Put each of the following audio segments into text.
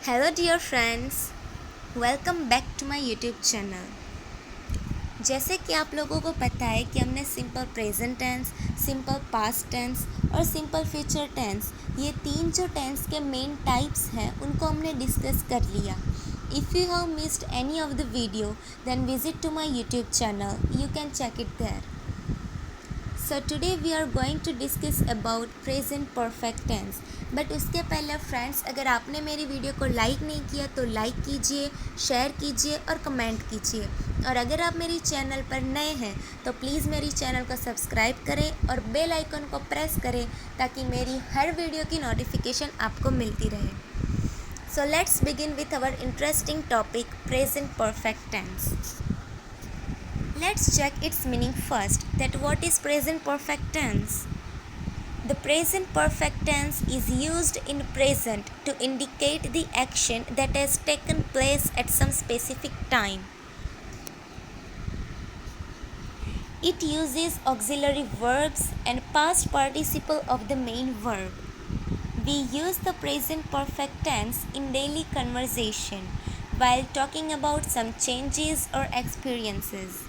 Hello dear friends, welcome back to my YouTube channel. जैसे कि आप लोगों को पता है कि हमने simple present tense, simple past tense और सिंपल फ्यूचर टेंस, ये तीन जो टेंस के मेन टाइप्स हैं उनको हमने डिस्कस कर लिया। If you have missed any of the video then visit to my YouTube channel, you can check it there. So today we are going to discuss about present perfect tense. But उसके पहले friends, अगर आपने मेरी video को like नहीं किया तो like कीजिए, शेयर कीजिए और कमेंट कीजिए। और अगर आप मेरी चैनल पर नए हैं तो प्लीज़ मेरी चैनल को सब्सक्राइब करें और बेल आइकन को प्रेस करें ताकि मेरी हर वीडियो की नोटिफिकेशन आपको मिलती रहे। So let's begin with our interesting topic present perfect tense. Let's check its meaning first, that what is present perfect tense. The present perfect tense is used in present to indicate the action that has taken place at some specific time. It uses auxiliary verbs and past participle of the main verb. We use the present perfect tense in daily conversation while talking about some changes or experiences.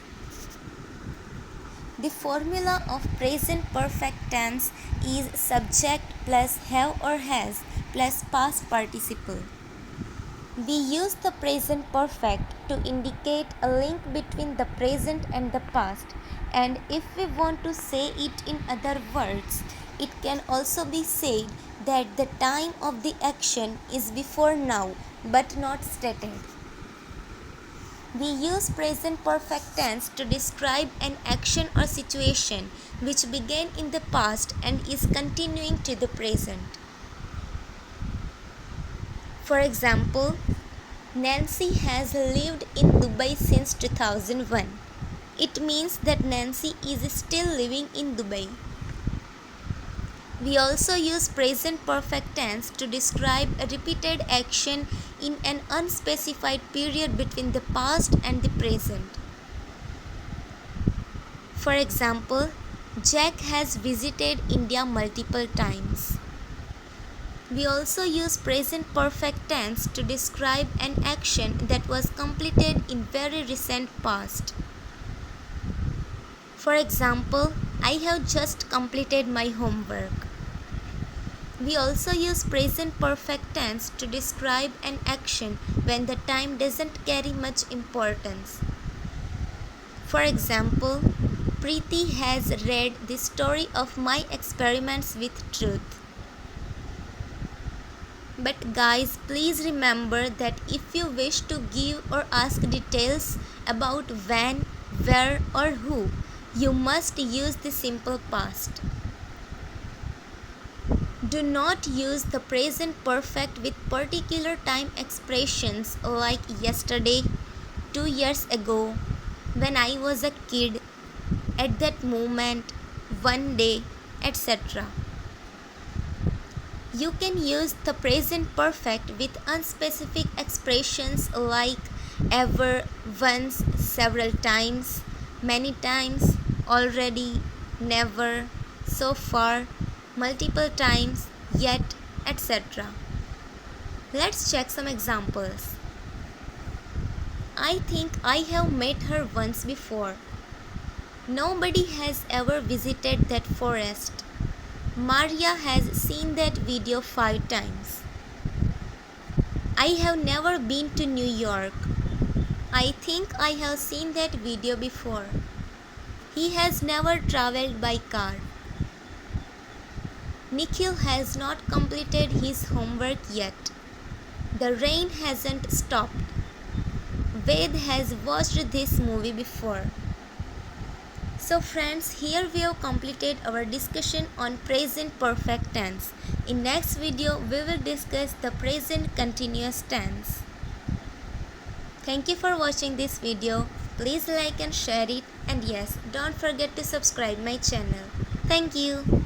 The formula of present perfect tense is subject plus have or has plus past participle. We use the present perfect to indicate a link between the present and the past, and if we want to say it in other words, it can also be said that the time of the action is before now but not stated. We use present perfect tense to describe an action or situation which began in the past and is continuing to the present. For example, Nancy has lived in Dubai since 2001. It means that Nancy is still living in Dubai. We also use present perfect tense to describe a repeated action in an unspecified period between the past and the present. For example, Jack has visited India multiple times. We also use present perfect tense to describe an action that was completed in very recent past. For example, I have just completed my homework. We also use present perfect tense to describe an action when the time doesn't carry much importance. For example, Preeti has read the story of my experiments with truth. But guys, please remember that if you wish to give or ask details about when, where or who, you must use the simple past. Do not use the present perfect with particular time expressions like yesterday, 2 years ago, when I was a kid, at that moment, one day, etc. You can use the present perfect with unspecific expressions like ever, once, several times, many times, already, never, so far, multiple times, yet, etc. Let's check some examples. I think I have met her once before. Nobody has ever visited that forest. Maria has seen that video 5 times. I have never been to New York. I think I have seen that video before. He has never traveled by car. Nikhil has not completed his homework yet. The rain hasn't stopped. Ved has watched this movie before. So friends, here we have completed our discussion on present perfect tense. In next video, we will discuss the present continuous tense. Thank you for watching this video. Please like and share it, and yes, don't forget to subscribe my channel. Thank you.